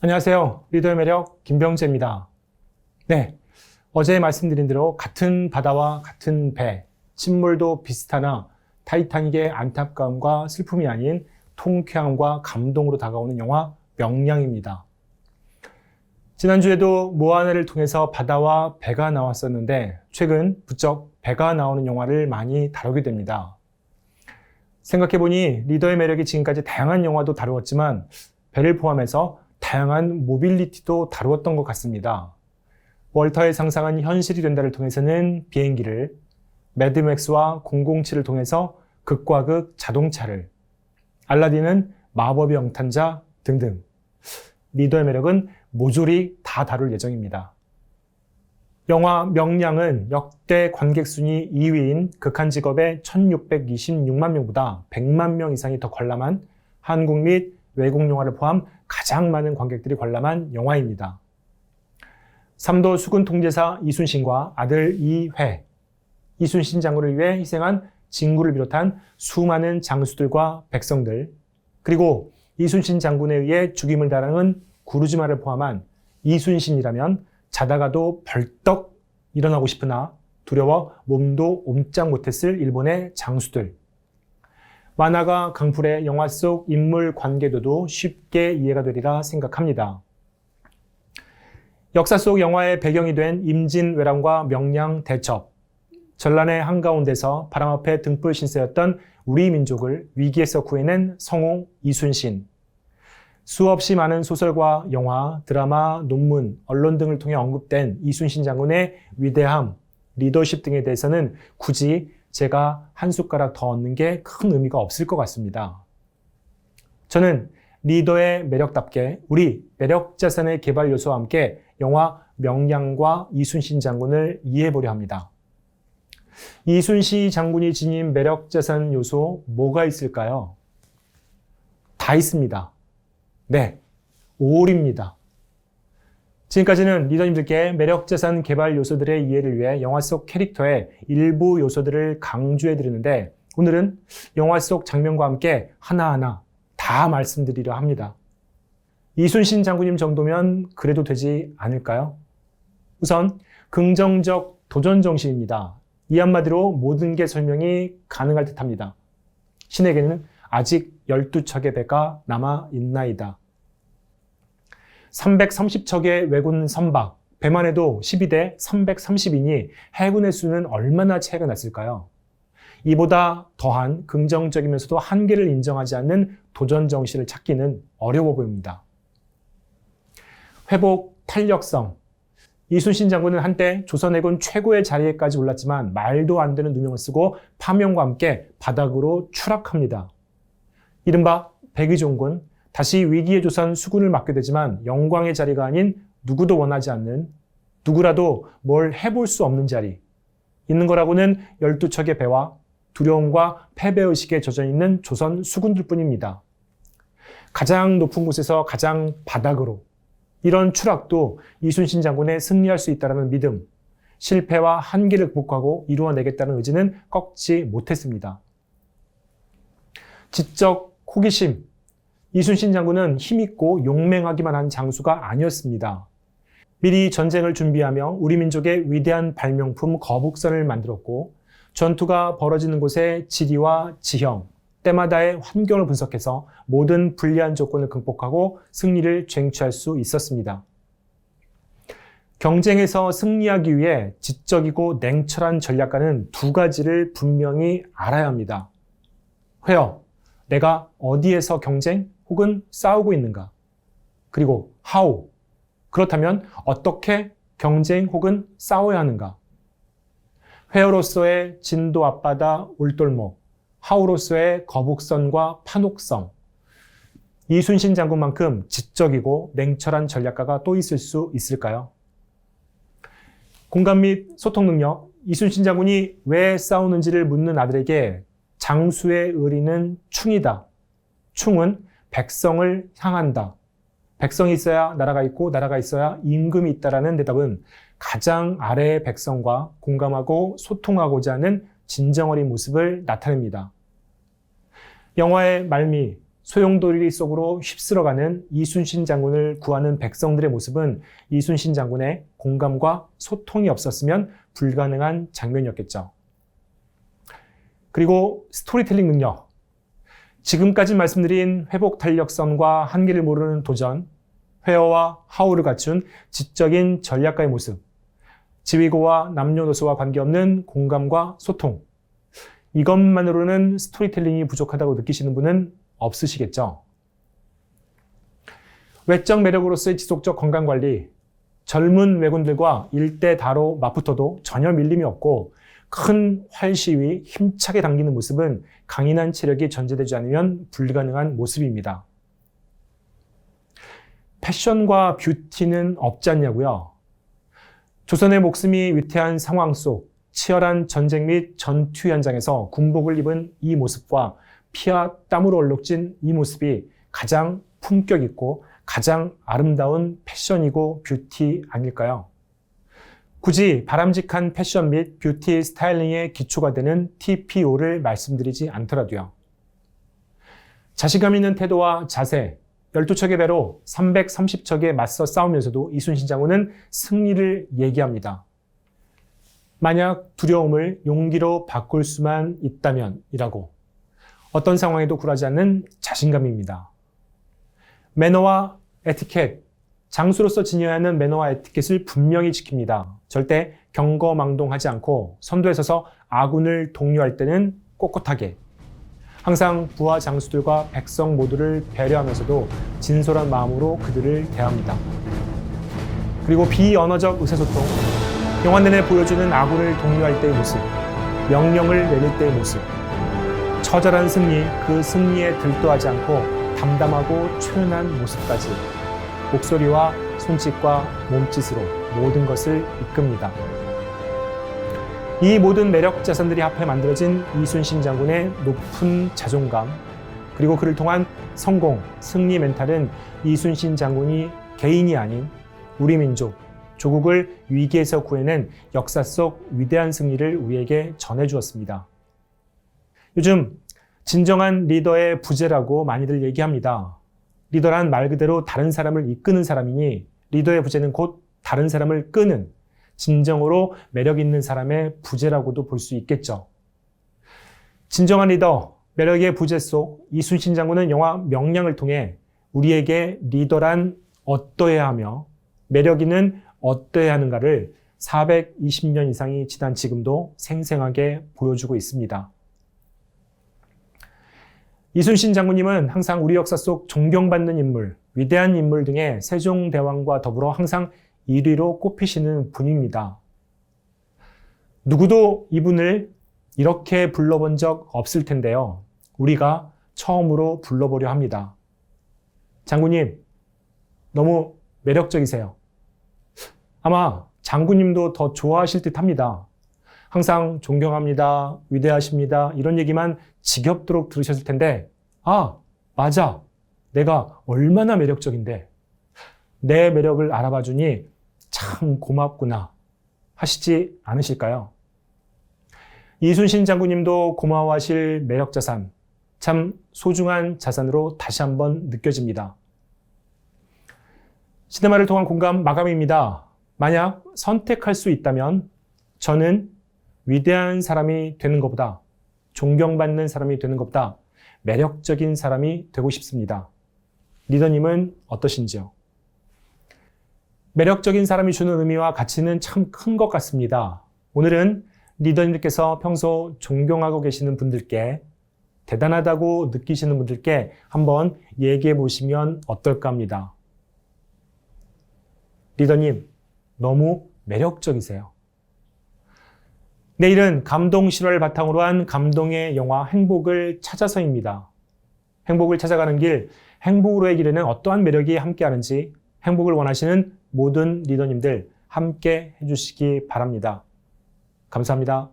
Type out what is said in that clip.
안녕하세요. 리더의 매력 김병재입니다. 네, 어제 말씀드린 대로 같은 바다와 같은 배, 침몰도 비슷하나 타이타닉의 안타까움과 슬픔이 아닌 통쾌함과 감동으로 다가오는 영화 명량입니다. 지난주에도 모아나를 통해서 바다와 배가 나왔었는데 최근 부쩍 배가 나오는 영화를 많이 다루게 됩니다. 생각해보니 리더의 매력이 지금까지 다양한 영화도 다루었지만 배를 포함해서 다양한 모빌리티도 다루었던 것 같습니다. 월터의 상상한 현실이 된다를 통해서는 비행기를, 매드맥스와 007을 통해서 극과 극 자동차를, 알라딘은 마법의 영탄자 등등. 리더의 매력은 모조리 다 다룰 예정입니다. 영화 명량은 역대 관객 순위 2위인 극한직업의 1626만 명보다 100만 명 이상이 더 관람한 한국 및 외국 영화를 포함 가장 많은 관객들이 관람한 영화입니다. 3도 수군 통제사 이순신과 아들 이회, 이순신 장군을 위해 희생한 진구를 비롯한 수많은 장수들과 백성들, 그리고 이순신 장군에 의해 죽임을 당한 구르지마를 포함한 이순신이라면 자다가도 벌떡 일어나고 싶으나 두려워 몸도 옴짝 못했을 일본의 장수들, 만화가 강풀의 영화 속 인물 관계도도 쉽게 이해가 되리라 생각합니다. 역사 속 영화의 배경이 된 임진왜란과 명량 대첩, 전란의 한가운데서 바람 앞에 등불 신세였던 우리 민족을 위기에서 구해낸 성공 이순신, 수없이 많은 소설과 영화, 드라마, 논문, 언론 등을 통해 언급된 이순신 장군의 위대함, 리더십 등에 대해서는 굳이 제가 한 숟가락 더 얻는 게 큰 의미가 없을 것 같습니다. 저는 리더의 매력답게 우리 매력자산의 개발 요소와 함께 영화 명량과 이순신 장군을 이해해보려 합니다. 이순신 장군이 지닌 매력자산 요소 뭐가 있을까요? 다 있습니다. 네, 5월입니다. 지금까지는 리더님들께 매력자산 개발 요소들의 이해를 위해 영화 속 캐릭터의 일부 요소들을 강조해 드리는데 오늘은 영화 속 장면과 함께 하나하나 다 말씀드리려 합니다. 이순신 장군님 정도면 그래도 되지 않을까요? 우선 긍정적 도전 정신입니다. 이 한마디로 모든 게 설명이 가능할 듯합니다. 신에게는 아직 12척의 배가 남아 있나이다. 330척의 왜군 선박, 배만 해도 12대 330이니 해군의 수는 얼마나 차이가 났을까요? 이보다 더한 긍정적이면서도 한계를 인정하지 않는 도전 정신을 찾기는 어려워 보입니다. 회복 탄력성. 이순신 장군은 한때 조선해군 최고의 자리에까지 올랐지만 말도 안 되는 누명을 쓰고 파명과 함께 바닥으로 추락합니다. 이른바 백의종군, 다시 위기의 조선 수군을 맡게 되지만 영광의 자리가 아닌 누구도 원하지 않는, 누구라도 뭘 해볼 수 없는 자리, 있는 거라고는 12척의 배와 두려움과 패배의식에 젖어있는 조선 수군들 뿐입니다. 가장 높은 곳에서 가장 바닥으로, 이런 추락도 이순신 장군의 승리할 수 있다는 믿음, 실패와 한계를 극복하고 이루어내겠다는 의지는 꺾지 못했습니다. 지적 호기심. 이순신 장군은 힘있고 용맹하기만 한 장수가 아니었습니다. 미리 전쟁을 준비하며 우리 민족의 위대한 발명품 거북선을 만들었고 전투가 벌어지는 곳의 지리와 지형, 때마다의 환경을 분석해서 모든 불리한 조건을 극복하고 승리를 쟁취할 수 있었습니다. 경쟁에서 승리하기 위해 지적이고 냉철한 전략가는 두 가지를 분명히 알아야 합니다. where, 내가 어디에서 경쟁 혹은 싸우고 있는가? 그리고 how, 그렇다면 어떻게 경쟁 혹은 싸워야 하는가? where로서의 진도 앞바다 올돌목, how로서의 거북선과 판옥성. 이순신 장군만큼 지적이고 냉철한 전략가가 또 있을 수 있을까요? 공감 및 소통 능력. 이순신 장군이 왜 싸우는지를 묻는 아들에게 장수의 의리는 충이다. 충은 백성을 향한다. 백성이 있어야 나라가 있고 나라가 있어야 임금이 있다라는 대답은 가장 아래의 백성과 공감하고 소통하고자 하는 진정어린 모습을 나타냅니다. 영화의 말미, 소용돌이 속으로 휩쓸어가는 이순신 장군을 구하는 백성들의 모습은 이순신 장군의 공감과 소통이 없었으면 불가능한 장면이었겠죠. 그리고 스토리텔링 능력. 지금까지 말씀드린 회복 탄력성과 한계를 모르는 도전, 회어와 하우를 갖춘 지적인 전략가의 모습, 지휘고와 남녀노소와 관계없는 공감과 소통. 이것만으로는 스토리텔링이 부족하다고 느끼시는 분은 없으시겠죠? 외적 매력으로서의 지속적 건강관리, 젊은 왜군들과 일대다로 맞붙어도 전혀 밀림이 없고 큰 활시 위 힘차게 당기는 모습은 강인한 체력이 전제되지 않으면 불가능한 모습입니다. 패션과 뷰티는 없지 않냐고요? 조선의 목숨이 위태한 상황 속 치열한 전쟁 및 전투 현장에서 군복을 입은 이 모습과 피와 땀으로 얼룩진 이 모습이 가장 품격 있고 가장 아름다운 패션이고 뷰티 아닐까요? 굳이 바람직한 패션 및 뷰티 스타일링의 기초가 되는 TPO를 말씀드리지 않더라도요. 자신감 있는 태도와 자세, 12척의 배로 330척에 맞서 싸우면서도 이순신 장군은 승리를 얘기합니다. 만약 두려움을 용기로 바꿀 수만 있다면 이라고. 어떤 상황에도 굴하지 않는 자신감입니다. 매너와 에티켓, 장수로서 지녀야 하는 매너와 에티켓을 분명히 지킵니다. 절대 경거망동하지 않고 선두에 서서 아군을 독려할 때는 꼿꼿하게, 항상 부하 장수들과 백성 모두를 배려하면서도 진솔한 마음으로 그들을 대합니다. 그리고 비언어적 의사소통, 영화 내내 보여주는 아군을 독려할 때의 모습, 명령을 내릴 때의 모습, 처절한 승리, 그 승리에 들떠하지 않고 담담하고 초연한 모습까지 목소리와 손짓과 몸짓으로 모든 것을 이끕니다. 이 모든 매력 자산들이 합해 만들어진 이순신 장군의 높은 자존감, 그리고 그를 통한 성공, 승리 멘탈은 이순신 장군이 개인이 아닌 우리 민족, 조국을 위기에서 구해낸 역사 속 위대한 승리를 우리에게 전해주었습니다. 요즘 진정한 리더의 부재라고 많이들 얘기합니다. 리더란 말 그대로 다른 사람을 이끄는 사람이니 리더의 부재는 곧 다른 사람을 끄는 진정으로 매력 있는 사람의 부재라고도 볼 수 있겠죠. 진정한 리더, 매력의 부재 속 이순신 장군은 영화 명량을 통해 우리에게 리더란 어떠해야 하며 매력 있는 어떠해야 하는가를 420년 이상이 지난 지금도 생생하게 보여주고 있습니다. 이순신 장군님은 항상 우리 역사 속 존경받는 인물, 위대한 인물 등의 세종대왕과 더불어 항상 1위로 꼽히시는 분입니다. 누구도 이분을 이렇게 불러본 적 없을 텐데요. 우리가 처음으로 불러보려 합니다. 장군님, 너무 매력적이세요. 아마 장군님도 더 좋아하실 듯 합니다. 항상 존경합니다, 위대하십니다, 이런 얘기만 지겹도록 들으셨을 텐데, 아, 맞아. 내가 얼마나 매력적인데 내 매력을 알아봐 주니 참 고맙구나 하시지 않으실까요? 이순신 장군님도 고마워하실 매력 자산, 참 소중한 자산으로 다시 한번 느껴집니다. 시네마를 통한 공감 마감입니다. 만약 선택할 수 있다면 저는 위대한 사람이 되는 것보다, 존경받는 사람이 되는 것보다 매력적인 사람이 되고 싶습니다. 리더님은 어떠신지요? 매력적인 사람이 주는 의미와 가치는 참 큰 것 같습니다. 오늘은 리더님들께서 평소 존경하고 계시는 분들께, 대단하다고 느끼시는 분들께 한번 얘기해 보시면 어떨까 합니다. 리더님, 너무 매력적이세요. 내일은 감동 실화를 바탕으로 한 감동의 영화 행복을 찾아서입니다. 행복을 찾아가는 길, 행복으로의 길에는 어떠한 매력이 함께하는지 행복을 원하시는 모든 리더님들 함께 해주시기 바랍니다. 감사합니다.